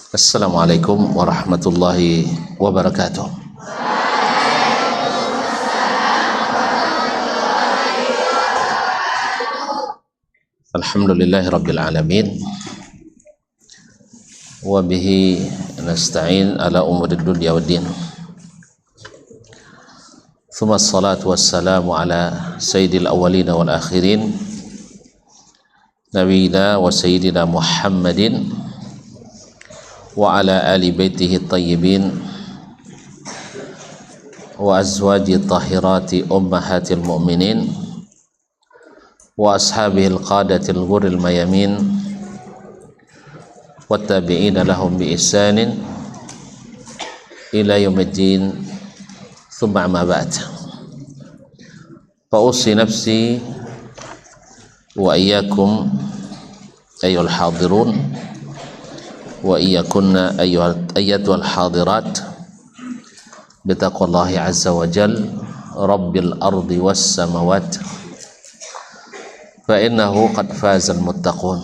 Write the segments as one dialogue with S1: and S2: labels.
S1: Assalamualaikum warahmatullahi wabarakatuh. Alhamdulillahi rabbil alamin. Wa bihi nasta'in ala umuri dunya waddin. Thumma assalatu wassalamu ala sayyidil awwalin wal akhirin, nabiyina wa sayyidina Muhammadin wa ala ali baitihi tayyibin wa azwaji tahirati ummahatil mu'minin wa ashabihil qadatil ghurril mayamin wa tabi'ina lahum bi ihsanin ila yaumiddin. Thumma amma ba'd. Fa usi nafsi wa iyyakum ayyuhal hadirun wa iyyakunna ayyatuhal hadirat bitaqwallahi azza wa jal rabbil ardi was samawat fa innahu qad fazal muttaqun.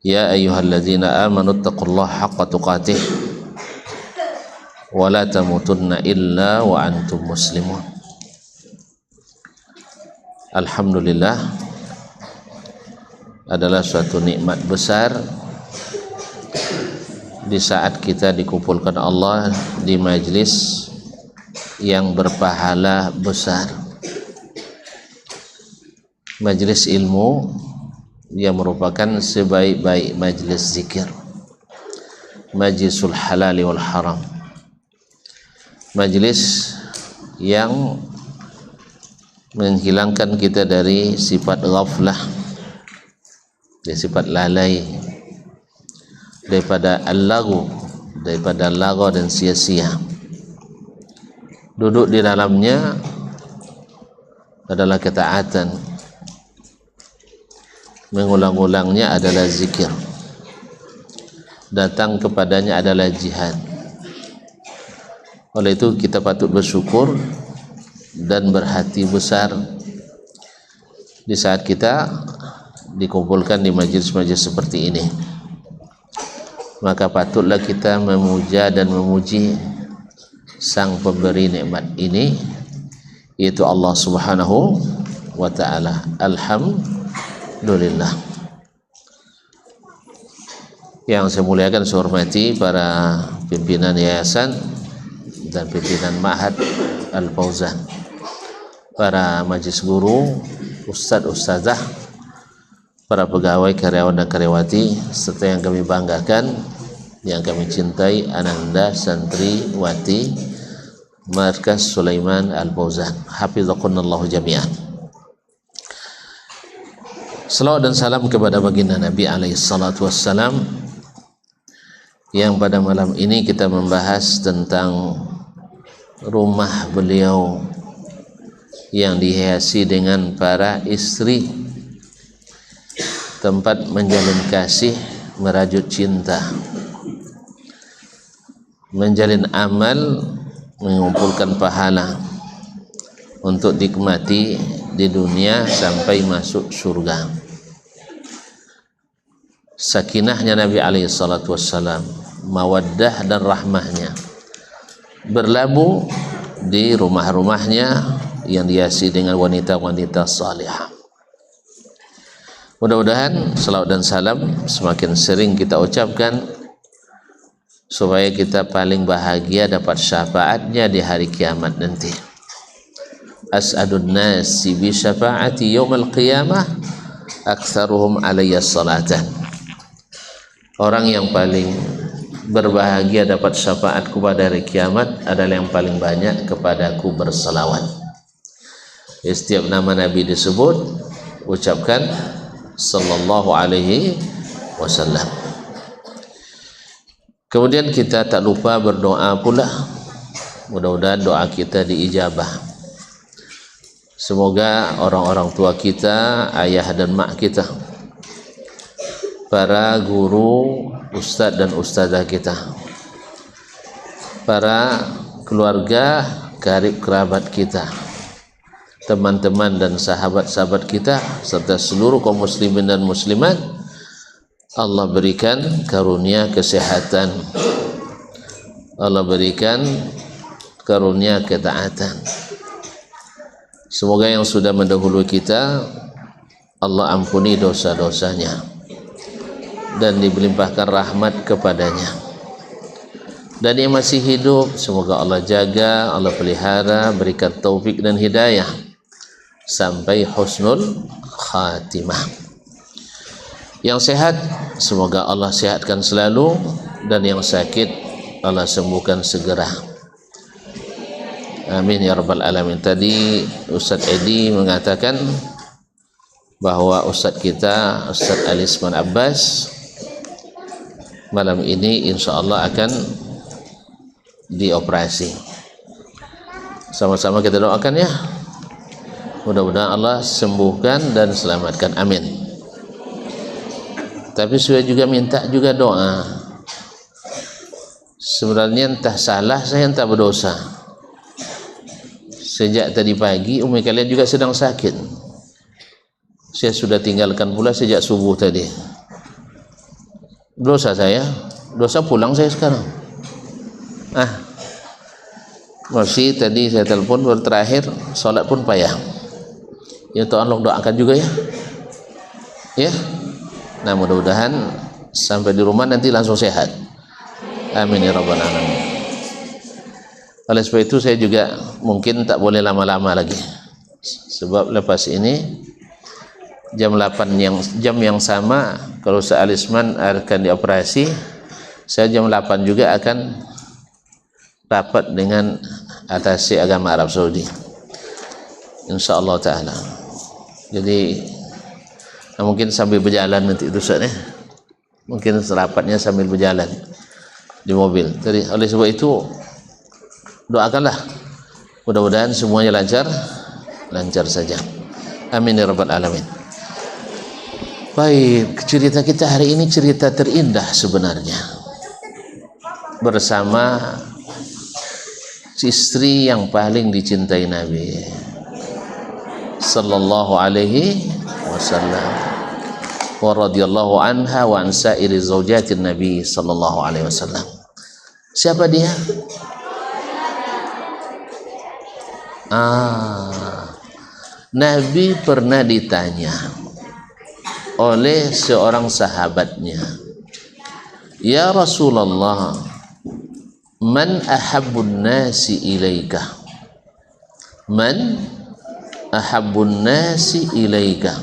S1: Ya ayyuhalladzina amanu taqullaha haqqa tuqatih wa la tamutunna illa wa antum muslimun. Alhamdulillah, adalah suatu nikmat besar di saat kita dikumpulkan Allah di majlis yang berpahala besar, majlis ilmu yang merupakan sebaik-baik majlis zikir, majlisul halali wal haram, majlis yang menghilangkan kita dari sifat ghaflah, dari sifat lalai, daripada al-laghu, daripada lagha dan sia-sia. Duduk di dalamnya adalah ketaatan, mengulang-ulangnya adalah zikir, datang kepadanya adalah jihad. Oleh itu kita patut bersyukur dan berhati besar di saat kita dikumpulkan di majlis-majlis seperti ini. Maka patutlah kita memuja dan memuji sang pemberi nikmat ini, yaitu Allah Subhanahu wa ta'ala. Alhamdulillah. Yang saya muliakan, saya hormati para pimpinan yayasan dan pimpinan Ma'had Al-Fauzan, para majlis guru, ustadz-ustadzah, para pegawai, karyawan dan karyawati, serta yang kami banggakan, yang kami cintai, Ananda Santriwati Markas Sulaiman Al-Fauzan, hafizakumullah jami'an. Salawat dan salam kepada baginda Nabi alaihi salatu wassalam, yang pada malam ini kita membahas tentang rumah beliau yang dihiasi dengan para istri, tempat menjalin kasih, merajut cinta, menjalin amal, mengumpulkan pahala untuk nikmati di dunia sampai masuk surga. Sakinahnya Nabi alaihi salatu wassalam, mawaddah dan rahmahnya berlabuh di rumah-rumahnya yang dihiasi dengan wanita-wanita salihah. Mudah-mudahan salawat dan salam semakin sering kita ucapkan supaya kita paling bahagia dapat syafaatnya di hari kiamat nanti. As'adun nasi bi syafaati yaumal qiyamah aktsaruhum alayya salatan. Orang yang paling berbahagia dapat syafaatku pada hari kiamat adalah yang paling banyak kepadaku berselawat. Setiap nama Nabi disebut, ucapkan sallallahu alaihi wasallam. Kemudian kita tak lupa berdoa pula, mudah-mudahan doa kita diijabah. Semoga orang-orang tua kita, ayah dan mak kita, para guru, ustadz dan ustadzah kita, para keluarga, karib kerabat kita, teman-teman dan sahabat-sahabat kita, serta seluruh kaum muslimin dan muslimat Allah berikan karunia kesehatan, Allah berikan karunia ketaatan. Semoga yang sudah mendahului kita Allah ampuni dosa-dosanya dan dilimpahkan rahmat kepadanya. Dan yang masih hidup semoga Allah jaga, Allah pelihara, berikan taufik dan hidayah sampai husnul khatimah. Yang sehat semoga Allah sehatkan selalu, dan yang sakit Allah sembuhkan segera. Amin ya rabbal alamin. Tadi Ustaz Edi mengatakan bahwa Ustaz kita, Ustaz Alisman Abbas, malam ini insya Allah akan dioperasi. Sama-sama kita doakan ya, mudah-mudahan Allah sembuhkan dan selamatkan, amin. Tapi saya juga minta juga doa. Sebenarnya entah salah saya entah berdosa. Sejak tadi pagi umi kalian juga sedang sakit. Saya sudah tinggalkan pula sejak subuh tadi. Dosa saya, dosa pulang saya sekarang. Masih tadi saya telepon baru terakhir, sholat pun payah. Ya tolong doakan juga ya. Ya. Nah mudah-mudahan sampai di rumah nanti langsung sehat. Amin ya rabbal alamin. Oleh sebab itu saya juga mungkin tak boleh lama-lama lagi. Sebab lepas ini jam 8 yang sama kalau Ustaz Alisman akan dioperasi, saya jam 8 juga akan rapat dengan atasi agama Arab Saudi. Insyaallah taala. Jadi mungkin sambil berjalan nanti itu Ustaz ya. Mungkin serapatnya sambil berjalan di mobil. Jadi oleh sebab itu doakanlah mudah-mudahan semuanya lancar saja. Amin ya rabbal alamin. Baik, cerita kita hari ini cerita terindah sebenarnya. Bersama istri yang paling dicintai Nabi sallallahu alaihi wasallam wa radhiyallahu anha wa an sa'iri zaujatin Nabi sallallahu alaihi wasallam. Siapa dia? Nabi pernah ditanya oleh seorang sahabatnya, "Ya Rasulullah, man ahabbun nasi ilaika?" Man ahabbun nasi ilaika?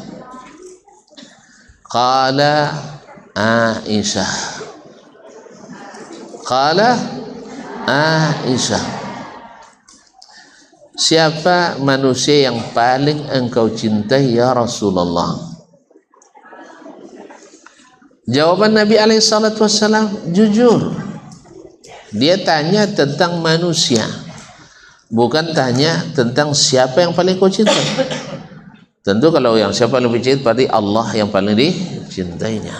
S1: Qala Aisyah. Qala Aisyah. Siapa manusia yang paling engkau cintai ya Rasulullah? Jawaban Nabi alaihi salatu wassalam jujur. Dia tanya tentang manusia, bukan tanya tentang siapa yang paling kau cintai. Tentu kalau yang siapa yang lebih cinta berarti Allah yang paling dicintainya.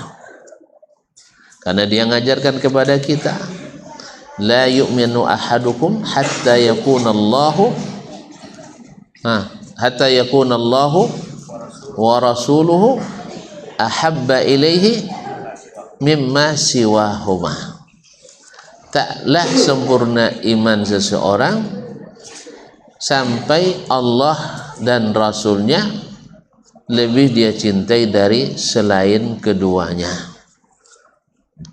S1: Karena dia mengajarkan kepada kita, la yu'minu ahadukum hatta yakuna Allahu wa rasuluhu ahabba ilaihi mimma siwahuma. Taklah sempurna iman seseorang sampai Allah dan Rasulnya lebih dia cintai dari selain keduanya.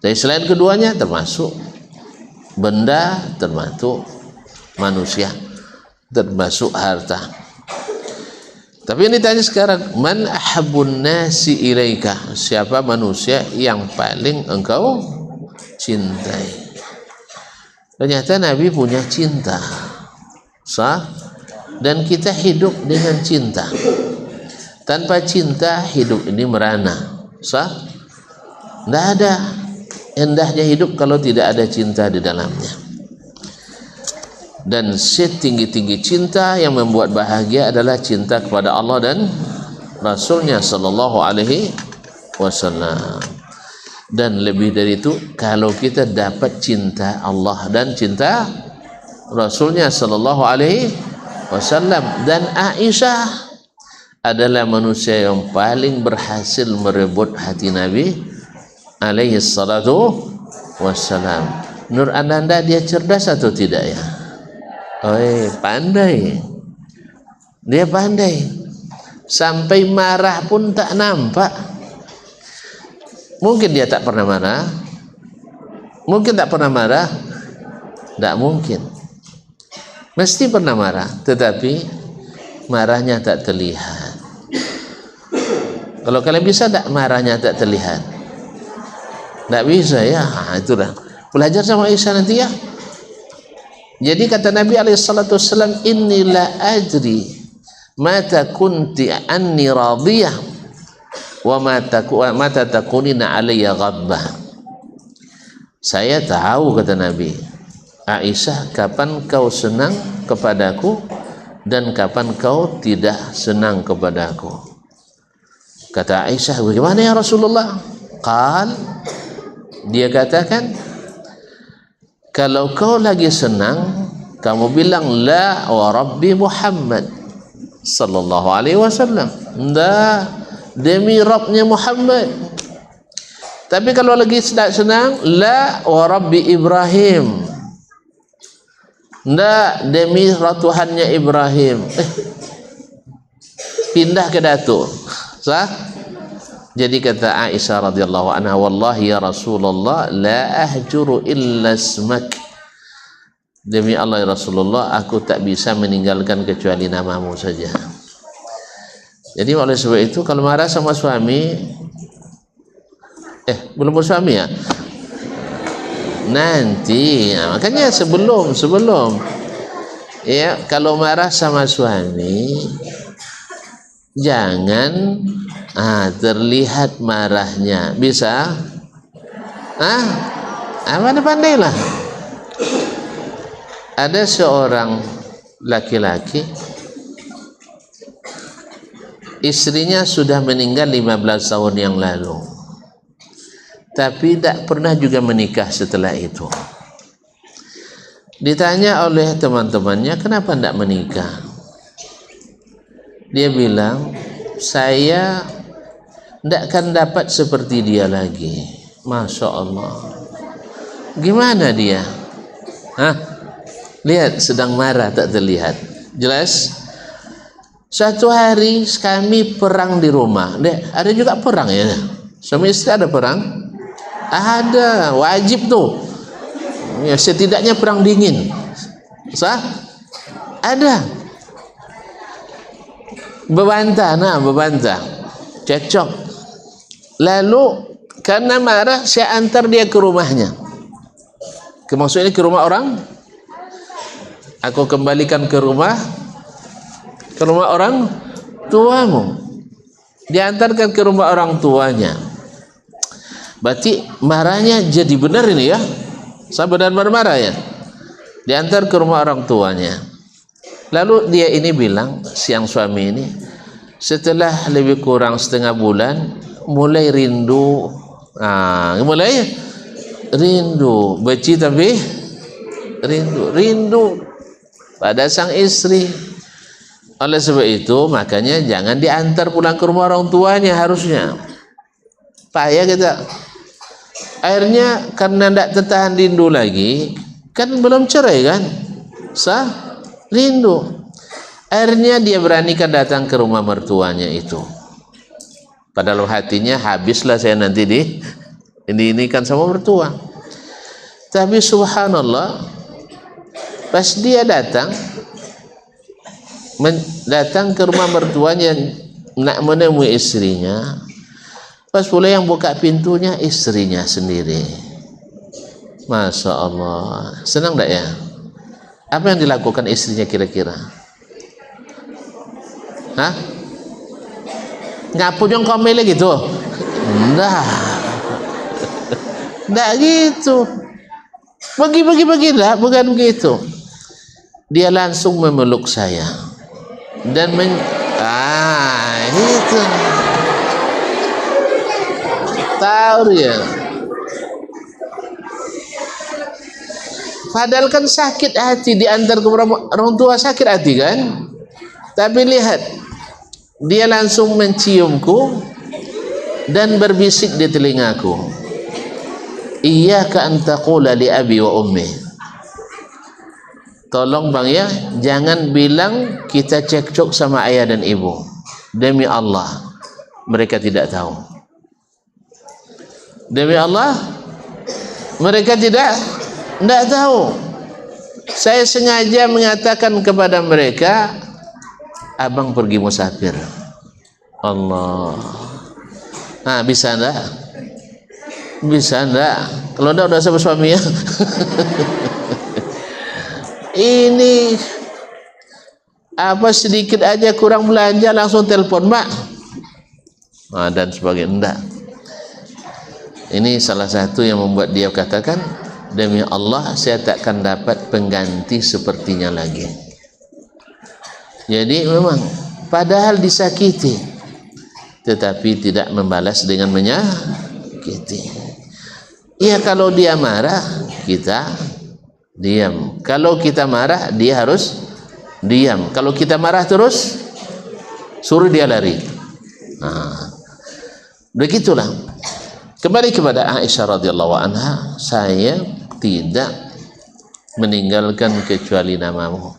S1: Dari selain keduanya termasuk benda, termasuk manusia, termasuk harta. Tapi ini tanya sekarang, man ahabbun nasi ilaika? Siapa manusia yang paling engkau cintai? Ternyata Nabi punya cinta, sah, dan kita hidup dengan cinta. Tanpa cinta hidup ini merana, sah. Tidak ada indahnya hidup kalau tidak ada cinta di dalamnya. Dan setinggi-tinggi cinta yang membuat bahagia adalah cinta kepada Allah dan Rasulnya sallallahu alaihi wasallam. Dan lebih dari itu, kalau kita dapat cinta Allah dan cinta Rasulnya sallallahu alaihi wasallam. Dan Aisyah adalah manusia yang paling berhasil merebut hati Nabi alaihi salatu wassalam. Menurut anda dia cerdas atau tidak ya? Pandai. Dia pandai. Sampai marah pun tak nampak. Mungkin dia tak pernah marah? Mungkin tak pernah marah? Tak mungkin. Mesti pernah marah, tetapi marahnya tak terlihat. Kalau kalian bisa tak marahnya tak terlihat? Tak bisa ya. Itulah. Belajar sama Aisyah nanti ya. Jadi kata Nabi SAW, inni la ajri mata kunti anni radiyah wa mata takunina alayya ghabbah. Saya tahu, kata Nabi, Aisyah, kapan kau senang kepadaku dan kapan kau tidak senang kepadaku. Kata Aisyah, bagaimana ya Rasulullah? Dia katakan, kalau kau lagi senang, kamu bilang la wa rabbi Muhammad sallallahu alaihi wasallam. La, demi Rabbnya Muhammad. Tapi kalau lagi tidak senang, la wa rabbi Ibrahim. Ndak, demi Tuhannya Ibrahim. Pindah ke Datuk. Sah? Jadi kata Aisyah radhiyallahu anha, wallahi ya Rasulullah, la ahjuru illa ismak. Demi Allah ya Rasulullah, aku tak bisa meninggalkan kecuali namamu saja. Jadi oleh sebab itu, kalau marah sama suami, belum bersuami ya? Nanti, makanya sebelum ya, kalau marah sama suami jangan terlihat marahnya. Bisa? Pandai-pandailah. Ada seorang laki-laki, istrinya sudah meninggal 15 tahun yang lalu, tapi tak pernah juga menikah setelah itu. Ditanya oleh teman-temannya, kenapa tidak menikah? Dia bilang, saya tidak akan dapat seperti dia lagi. Masya Allah. Gimana dia? Lihat, sedang marah tak terlihat. Jelas? Suatu hari kami perang di rumah. Ada juga perang ya? Suami istri ada perang? Ada, wajib tuh ya, setidaknya perang dingin. Sah? Ada. Bebantah, cekcok. Lalu karena marah, saya antar dia ke rumahnya. Maksudnya ke rumah orang. Aku kembalikan ke rumah orang tuamu. Diantarkan ke rumah orang tuanya. Berarti marahnya jadi benar ini ya. Saya benar-benar marah ya. Diantar ke rumah orang tuanya. Lalu dia ini bilang, siang suami ini, setelah lebih kurang setengah bulan mulai rindu. Mulai rindu, benci tapi rindu pada sang istri. Oleh sebab itu makanya jangan diantar pulang ke rumah orang tuanya harusnya. Payah kita. Akhirnya karena tidak tertahan rindu lagi, kan belum cerai kan? Sah? Rindu. Akhirnya dia beranikan datang ke rumah mertuanya itu. Padahal hatinya, habislah saya nanti ini kan sama mertua. Tapi subhanallah, pas dia datang ke rumah mertuanya nak menemui istrinya, pas pula yang buka pintunya istrinya sendiri. Masya Allah, senang tak ya? Apa yang dilakukan istrinya kira-kira? Ngapu yang komel gitu? Nggak gitu. Bagi lah, bukan begitu. Dia langsung memeluk saya dan itu tahu dia. Padahal kan sakit hati diantar ke orang tua, sakit hati kan. Tapi lihat, dia langsung menciumku dan berbisik di telingaku, iyyaka an taqula li abi wa ummi. Tolong bang ya, jangan bilang kita cekcok sama ayah dan ibu. Demi Allah, mereka tidak tahu. Demi Allah, mereka tidak tahu. Saya sengaja mengatakan kepada mereka, abang pergi musafir. Allah. Nah, bisa enggak? Bisa enggak? Kalau enggak udah sama suami ya. Ini apa sedikit aja kurang belanja langsung telepon mak. Nah, dan sebagainya. Enggak. Ini salah satu yang membuat dia katakan, demi Allah saya takkan dapat pengganti sepertinya lagi. Jadi memang padahal disakiti, tetapi tidak membalas dengan menyakiti. Iya, kalau dia marah kita diam. Kalau kita marah dia harus diam. Kalau kita marah terus suruh dia lari. Nah, begitulah. Kembali kepada Aisyah radhiyallahu anha, saya tidak meninggalkan kecuali namamu.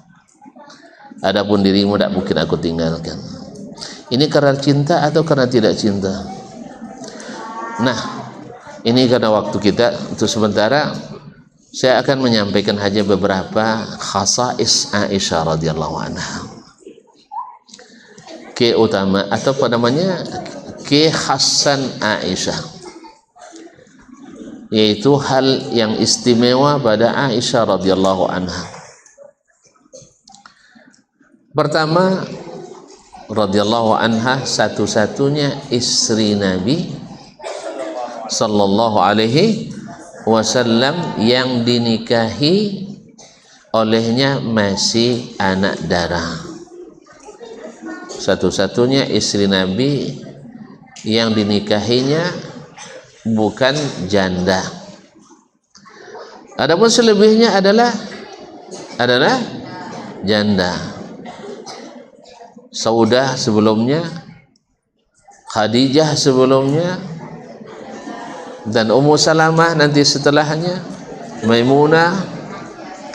S1: Adapun dirimu tidak mungkin aku tinggalkan. Ini karena cinta atau karena tidak cinta? Nah, ini karena waktu kita untuk sementara, saya akan menyampaikan hanya beberapa khasais Aisyah radhiyallahu anha. Keutamaan atau apa namanya? Kekhasan Aisyah. Yaitu hal yang istimewa pada Aisyah radhiyallahu anha. Pertama, radhiyallahu anha satu-satunya istri Nabi sallallahu alaihi wasallam yang dinikahi olehnya masih anak darah. Satu-satunya istri Nabi yang dinikahinya bukan janda. Adapun selebihnya adalah janda. Saudah sebelumnya, Khadijah sebelumnya, dan Ummu Salamah nanti setelahnya, Maimunah,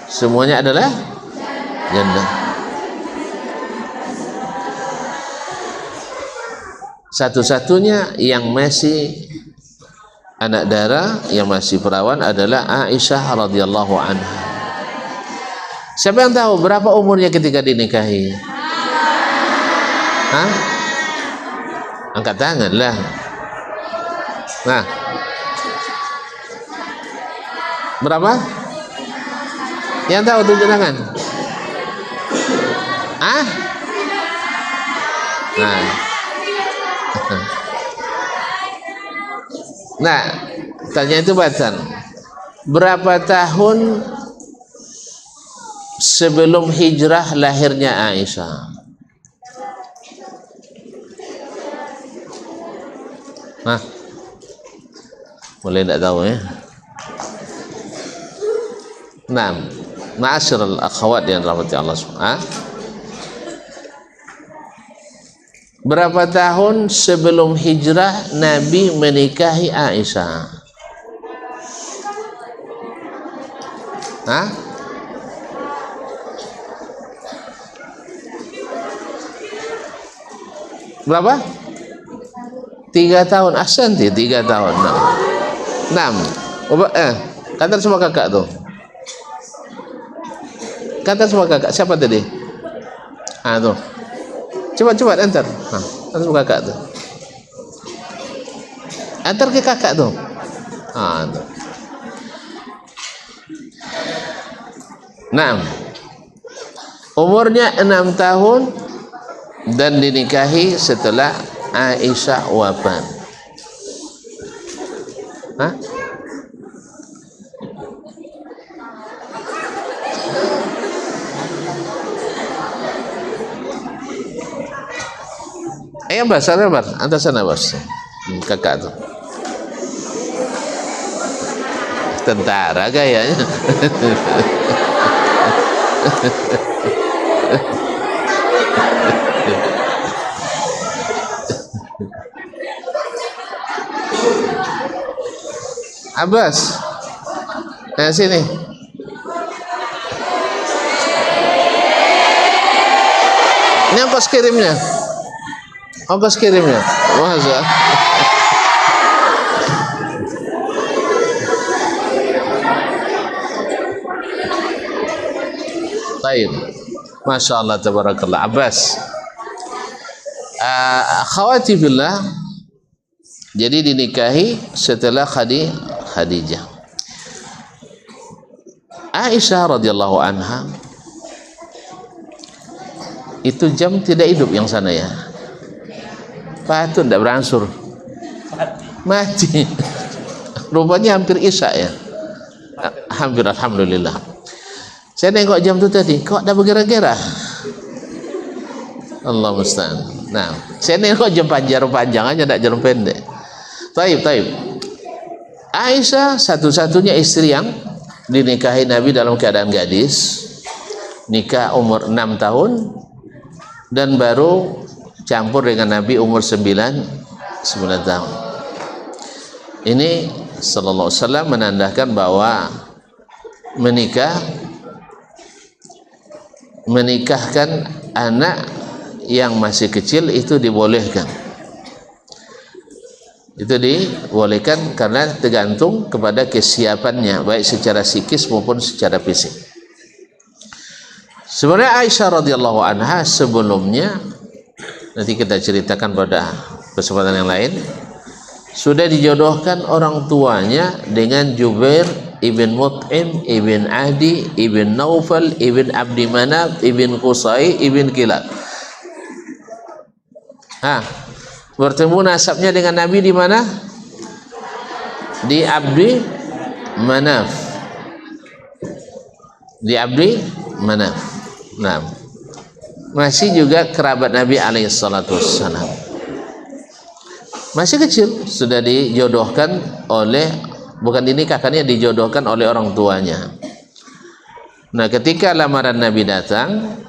S1: semuanya adalah janda. Satu-satunya yang masih anak darah, yang masih perawan adalah Aisyah radhiyallahu anha. Siapa yang tahu berapa umurnya ketika dinikahi? Hah? Angkat tangan lah. Nah, berapa? Yang tahu tunjuk tangan. Ah? Nah, tanya itu batan. Berapa tahun sebelum hijrah lahirnya Aisyah? Nah, boleh tidak tahu ya? Nah, ma'asyiral akhwat yang dirahmati Allah Subhanahu. Berapa tahun sebelum hijrah Nabi menikahi Aisyah? Hah? Berapa? 3 tahun. Ahsanti, 3 tahun. 6. Kata semua kakak tuh. Kata semua kakak. Siapa tadi? Tuh. Cepat antar. Antar semua kakak tuh. Antar ke kakak tuh. Tuh. 6. Umurnya 6 tahun dan dinikahi setelah Aisyah wafat. Hah? Ayo Bas, antar sana Bas. Kakak tuh. Tentara gayanya. Abbas. Sini. Ini ongkos kirimnya. Ongkos kirimnya. Masa? Baik. Masya Allah, tabarakallah. Abbas. Akhwati billah, jadi dinikahi setelah Khadijah. Aisyah radhiyallahu anha itu jam tidak hidup yang sana ya. Patut tidak beransur. Mati. Rupanya hampir isya ya. Hampir, alhamdulillah. Saya nengok jam itu tadi, kok dah bergerak-gerak? Allah musta'an. Nah, saya nengok jam panjang aja, tidak jam pendek. Taib. Aisyah satu-satunya istri yang dinikahi Nabi dalam keadaan gadis. Nikah umur 6 tahun dan baru campur dengan Nabi umur 9 tahun. Ini sallallahu alaihi wasallam menandakan bahwa menikahkan anak yang masih kecil itu dibolehkan. Itu dibolehkan karena tergantung kepada kesiapannya, baik secara psikis maupun secara fisik. Sebenarnya Aisyah radhiyallahu anha sebelumnya, nanti kita ceritakan pada kesempatan yang lain, sudah dijodohkan orang tuanya dengan Jubair ibn Mut'im ibn Adi ibn Naufal ibn Abdi Manaf ibn Qusay ibn Kilab. Bertemu nasabnya dengan Nabi di mana? Di Abdi Manaf. Di Abdi Manaf. Nah, masih juga kerabat Nabi alaihi salatu wassalam. Masih kecil sudah dijodohkan oleh, bukan dinikahkannya, dijodohkan oleh orang tuanya. Nah, ketika lamaran Nabi datang,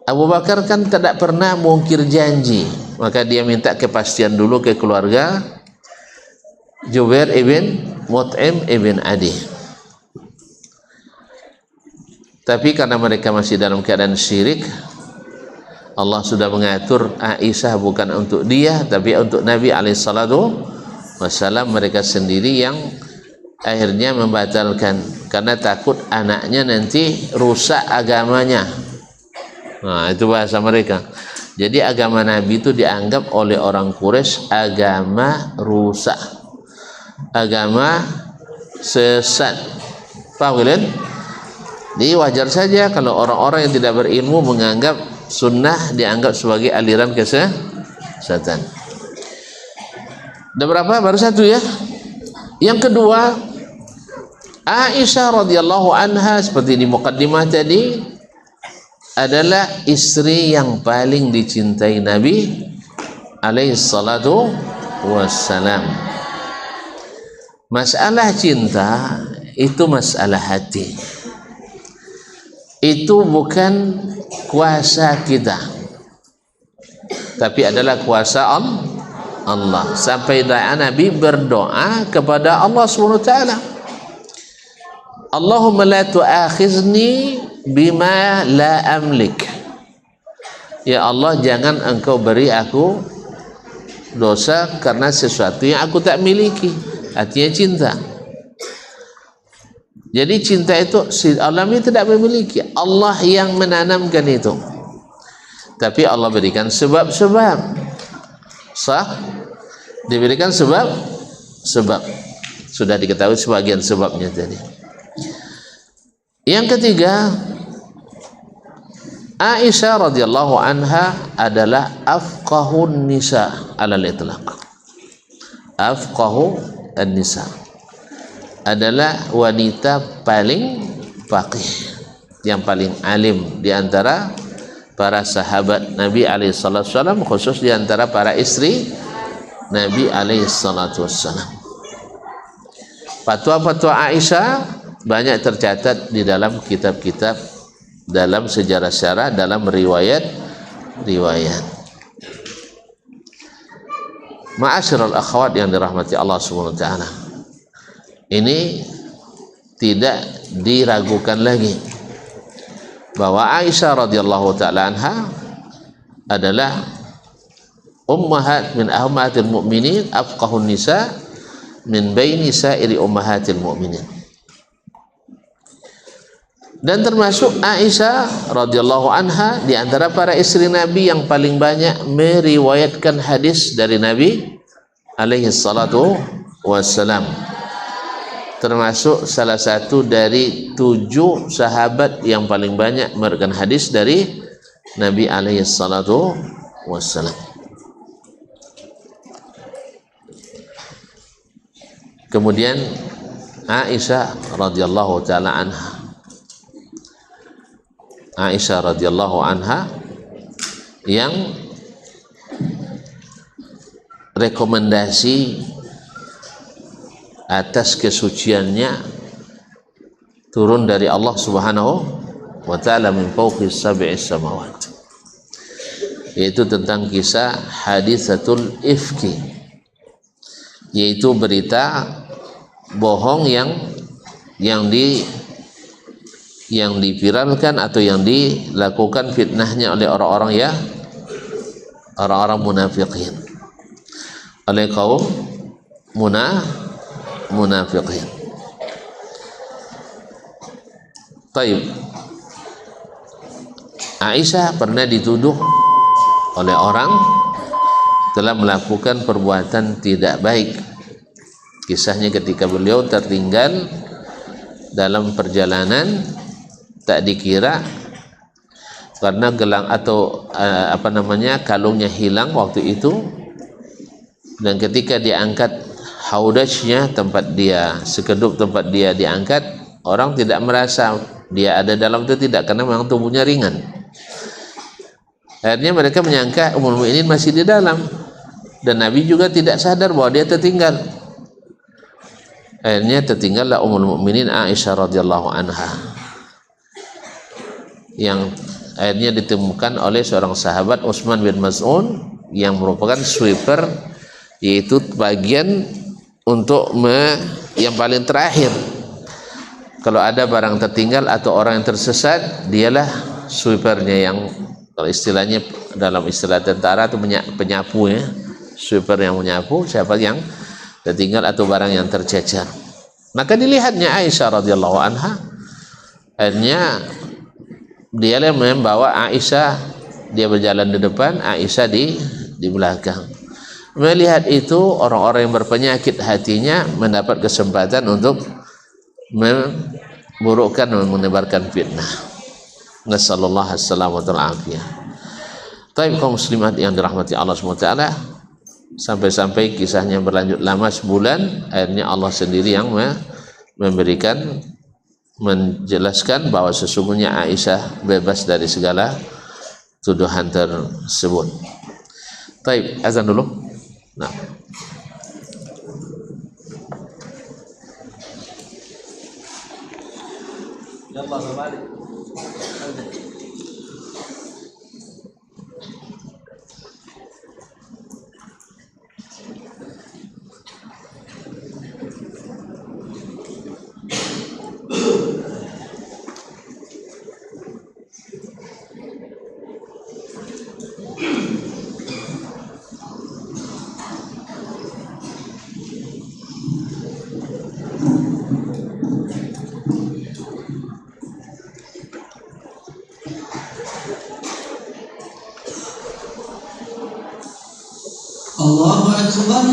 S1: Abu Bakar kan tidak pernah mungkir janji, maka dia minta kepastian dulu ke keluarga Jubair ibn Mut'im ibn Adi. Tapi karena mereka masih dalam keadaan syirik, Allah sudah mengatur Aisyah bukan untuk dia tapi untuk Nabi alaihissalatu wassalam. Mereka sendiri yang akhirnya membatalkan karena takut anaknya nanti rusak agamanya. Nah, itu bahasa mereka. Jadi agama Nabi itu dianggap oleh orang Quraisy agama rusak, agama sesat. Paham kalian? Jadi wajar saja kalau orang-orang yang tidak berilmu menganggap sunnah dianggap sebagai aliran kesesatan. Ada berapa? Baru satu ya. Yang kedua, Aisyah radhiyallahu anha seperti di muqaddimah tadi adalah istri yang paling dicintai Nabi alaihi salatu wassalam. Masalah cinta itu masalah hati. Itu bukan kuasa kita, tapi adalah kuasa Allah. Sampai Nabi berdoa kepada Allah SWT, Allahumma la tu'akhizni bima la amlik. Ya Allah, jangan engkau beri aku dosa karena sesuatu yang aku tak miliki. Artinya cinta. Jadi cinta itu Allah ini tidak memiliki, Allah yang menanamkan itu. Tapi Allah berikan sebab-sebab. Sah? Diberikan sebab. Sudah diketahui sebagian sebabnya tadi. Yang ketiga, Aisyah radhiyallahu anha adalah afqahun nisa alal itlaq. Afqahu an-nisa adalah wanita paling faqih, yang paling alim di antara para sahabat Nabi alaihi salatu wasallam, khusus di antara para istri Nabi alaihi salatu wasallam. Fatwa-fatwa Aisyah banyak tercatat di dalam kitab-kitab, dalam sejarah-sejarah, dalam riwayat-riwayat. Ma'asyiral akhwat yang dirahmati Allah Subhanahu wa taala. ini tidak diragukan lagi bahwa Aisyah radhiyallahu taala anha adalah ummahat min ummahatil mu'minin, afqahun nisa min baini sairi ummahatil mu'minin. Dan termasuk Aisyah radhiyallahu anha di antara para istri Nabi yang paling banyak meriwayatkan hadis dari Nabi alaihi salatu wassalam, termasuk salah satu dari 7 sahabat yang paling banyak meriwayatkan hadis dari Nabi alaihi salatu wassalam. Kemudian Aisyah radhiyallahu taala anha, Aisyah radhiyallahu anha yang rekomendasi atas kesuciannya turun dari Allah Subhanahu wa taala min fawqis sab'is samawat, yaitu tentang kisah hadisatul ifki, yaitu berita bohong yang diviralkan atau yang dilakukan fitnahnya oleh orang-orang munafiqin, oleh kaum munafiqin. Taib. Aisyah pernah dituduh oleh orang telah melakukan perbuatan tidak baik. Kisahnya ketika beliau tertinggal dalam perjalanan, tak dikira karena gelang atau kalungnya hilang waktu itu, dan ketika diangkat haudajnya, tempat dia, sekedup tempat dia diangkat, orang tidak merasa dia ada dalam itu, tidak, karena memang tubuhnya ringan. Akhirnya mereka menyangka Ummul Mukminin masih di dalam, dan Nabi juga tidak sadar bahwa dia tertinggal. Akhirnya tertinggallah Ummul Mukminin Aisyah radhiyallahu anha, yang akhirnya ditemukan oleh seorang sahabat, Utsman bin Mas'ud, yang merupakan sweeper, yaitu bagian untuk yang paling terakhir. Kalau ada barang tertinggal atau orang yang tersesat, dialah sweepernya, yang kalau istilahnya dalam istilah tentara itu penyapu ya, sweeper yang menyapu siapa yang tertinggal atau barang yang tercecer. Maka dilihatnya Aisyah radhiyallahu anha, akhirnya dia yang membawa Aisyah, dia berjalan di depan, Aisyah di belakang. Melihat itu, orang-orang yang berpenyakit hatinya mendapat kesempatan untuk memburukkan dan menebarkan fitnah. Nasallallahu alaihi wasallam. Tapi kaum muslimat yang dirahmati Allah SWT, sampai-sampai kisahnya berlanjut lama sebulan, akhirnya Allah sendiri yang menjelaskan bahwa sesungguhnya Aisyah bebas dari segala tuduhan tersebut. Baik, azan dulu. Nah.
S2: Allahu Akbar,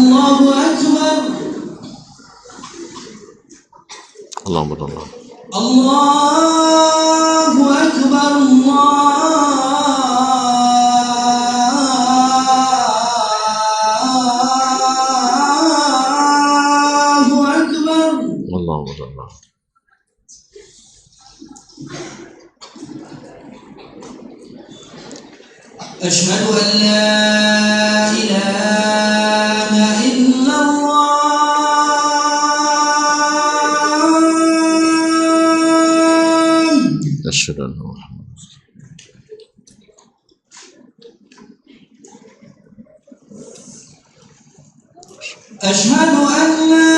S2: Allahu Akbar.
S1: Allahu Akbar.
S2: Allahu Akbar, Allahu Akbar.
S1: Allahu Akbar.
S2: Asyhadu an la ilaha illallah.
S1: Asyhadu anna Muhammadan
S2: Asyhadu an la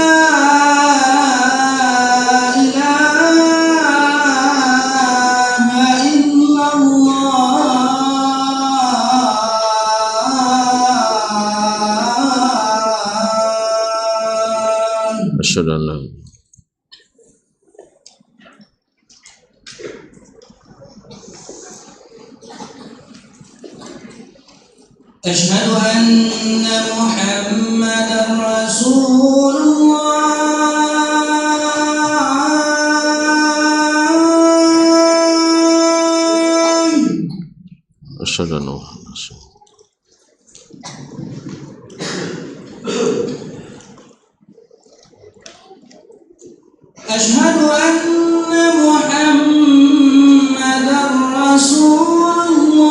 S2: أشهد أن محمدا رسول الله.
S1: أشهد أن محمدا رسول الله.
S2: أشهد أن محمدا رسول الله.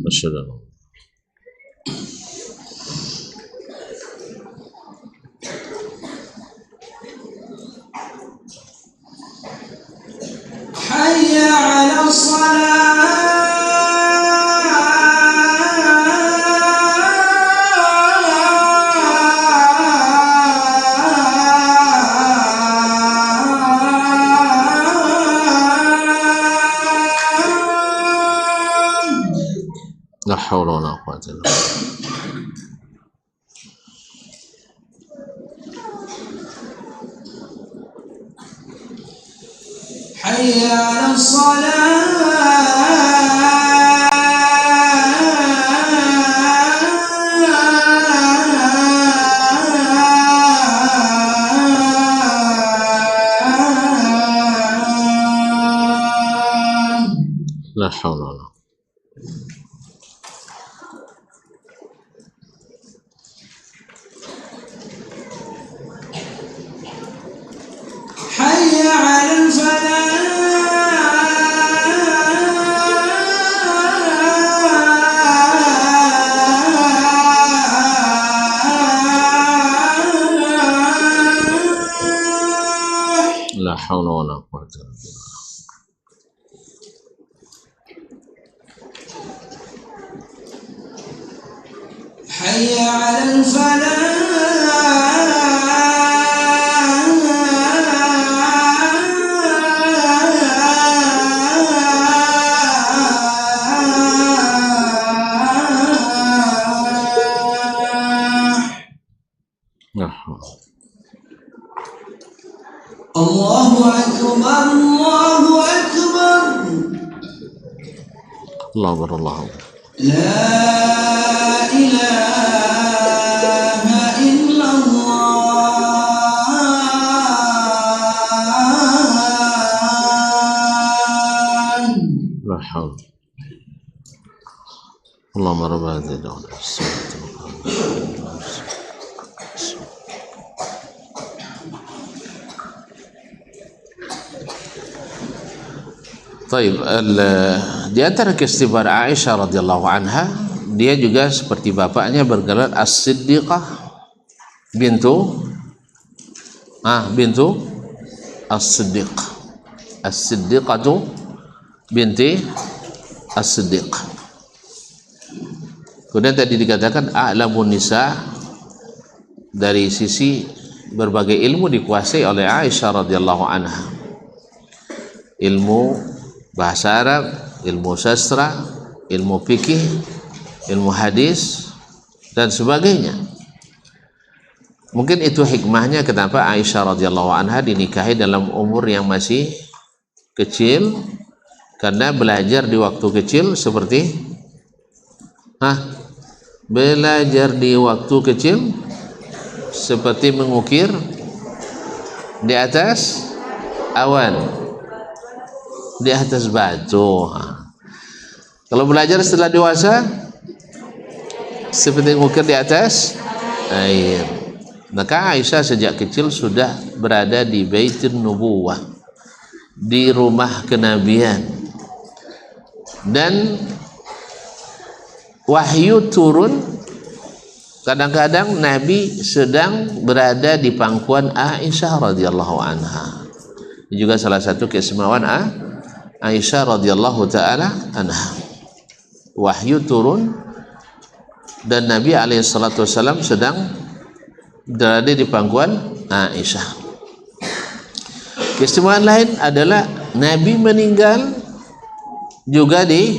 S1: أشهد أن
S2: حي على
S1: لا حول ولا قوة إلا بالله.
S2: حي على الصلاة.
S1: لا حول ولا قوة.
S2: حي على الفلاح.
S1: لا حول ولا قوة إلا بالله.
S2: حي على الفلاح.
S1: لا حول.
S2: الله أكبر الله أكبر.
S1: الله أكبر الله أكبر.
S2: لا إله إلا الله.
S1: لا حول. اللهم رب هذه الدولة الصلاة Taib, di antara keistimewaan Aisyah radhiyallahu anha, dia juga seperti bapaknya bergelar As-Siddiqah bintu As-Siddiq. As-Siddiqatu binti As-Siddiq. Kemudian tadi dikatakan a'lamun nisa, dari sisi berbagai ilmu dikuasai oleh Aisyah radhiyallahu anha. Ilmu bahasa Arab, ilmu sastra, ilmu fikih, ilmu hadis dan sebagainya. Mungkin itu hikmahnya kenapa Aisyah radhiyallahu anha dinikahi dalam umur yang masih kecil, karena belajar di waktu kecil seperti belajar di waktu kecil seperti mengukir di atas awan, di atas batu. Kalau belajar setelah dewasa seperti mengukir di atas air. Maka Aisyah sejak kecil sudah berada di Baitin Nubuwah, di rumah kenabian, dan wahyu turun. Kadang-kadang Nabi sedang berada di pangkuan Aisyah radhiyallahu anha. Ini juga salah satu keistimewaan Aisyah radhiyallahu taala anha. Wahyu turun dan Nabi alaihi salatu wasallam sedang berada di pangkuan Aisyah. Keistimewaan lain adalah Nabi meninggal juga di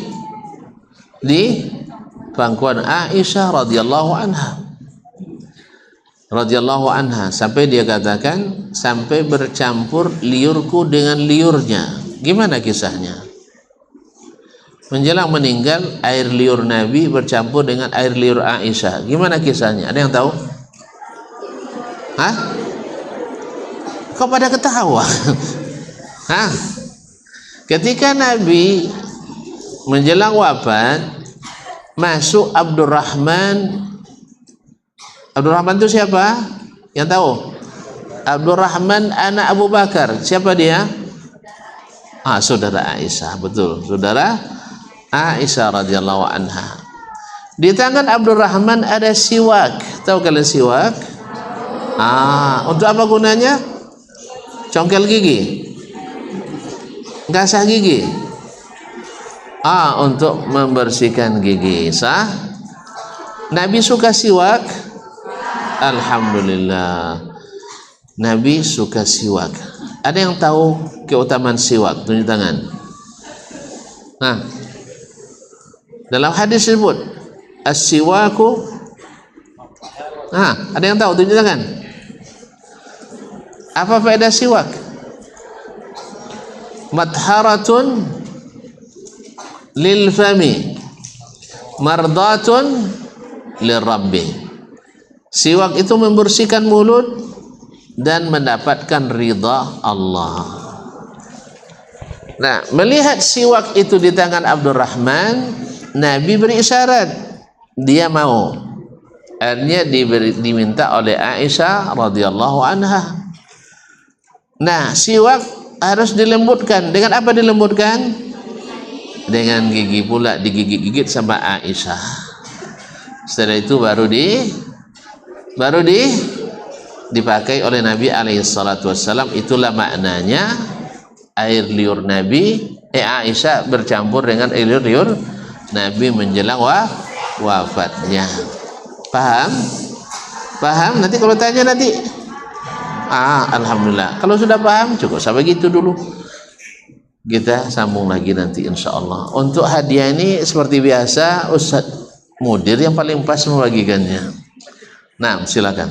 S1: pangkuan Aisyah radhiyallahu anha. radhiyallahu anha, sampai dia katakan sampai bercampur liurku dengan liurnya. Gimana kisahnya? Menjelang meninggal, air liur Nabi bercampur dengan air liur Aisyah. Gimana kisahnya? Ada yang tahu? Hah? Kok pada ketawa? Hah? Ketika Nabi menjelang wafat, masuk Abdurrahman. Abdurrahman itu siapa? Yang tahu? Abdurrahman anak Abu Bakar. Siapa dia? Saudara Aisyah. Betul, saudara Aisyah radhiyallahu anha. Di tangan Abdurrahman ada siwak. Tahu kalian siwak? Untuk apa gunanya? Congkel gigi, gasah gigi. Untuk membersihkan gigi. Sah? Nabi suka siwak? Alhamdulillah, Nabi suka siwak. Ada yang tahu keutamaan siwak? Tunjuk tangan. Nah, dalam hadis disebut as-siwaku. Ada yang tahu? Tunjuk tangan. Apa faedah siwak? Matharatun lil fami, mardatun lirabbi. Siwak itu membersihkan mulut dan mendapatkan ridha Allah. Nah, melihat siwak itu di tangan Abdurrahman, Nabi beri isyarat dia mau. Akhirnya diminta oleh Aisyah radhiyallahu anha. Nah, siwak harus dilembutkan. Dengan apa dilembutkan? Dengan gigi pula, digigit-gigit sama Aisyah. Setelah itu baru dipakai oleh Nabi alaihi salatu wassalam. Itulah maknanya air liur Nabi Aisyah bercampur dengan air liur Nabi menjelang wafatnya. Paham? Nanti kalau tanya nanti. Alhamdulillah. Kalau sudah paham cukup sampai gitu dulu. Kita sambung lagi nanti insya Allah. Untuk hadiah ini seperti biasa Ustaz Mudir yang paling pas membagikannya. Nah, silakan.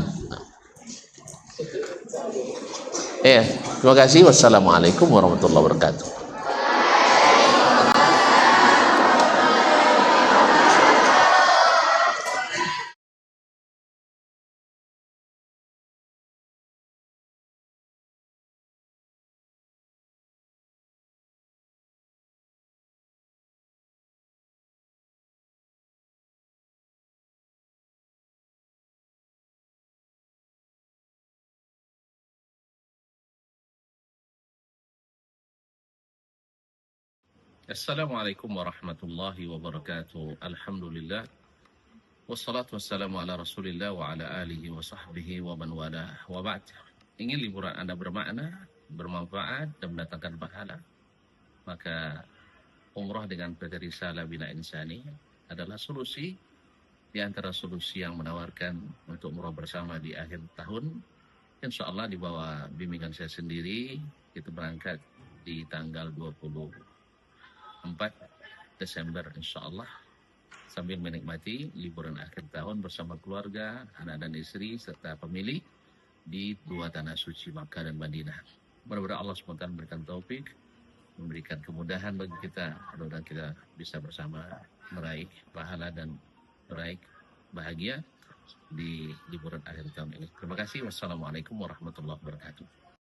S1: Terima kasih. Wassalamualaikum warahmatullahi wabarakatuh.
S3: Assalamualaikum warahmatullahi wabarakatuh. Alhamdulillah. Wassalatu wassalamu ala rasulillah wa ala alihi wa sahbihi wa man wala wa ba'd. Ingin liburan Anda bermakna, bermanfaat dan mendatangkan pahala, maka umrah dengan PT Risalah Bina Insani adalah solusi di antara solusi yang menawarkan untuk umrah bersama di akhir tahun. Insya Allah di bawah bimbingan saya sendiri, kita berangkat di tanggal 24 Desember insya Allah, sambil menikmati liburan akhir tahun bersama keluarga, anak dan istri serta pemilih di dua tanah suci Makkah dan Madinah. Mudah-mudahan Allah SWT memberikan taufik, memberikan kemudahan bagi kita, mudah-mudahan kita bisa bersama meraih pahala dan meraih bahagia di liburan akhir tahun ini. Terima kasih. Wassalamualaikum warahmatullahi wabarakatuh.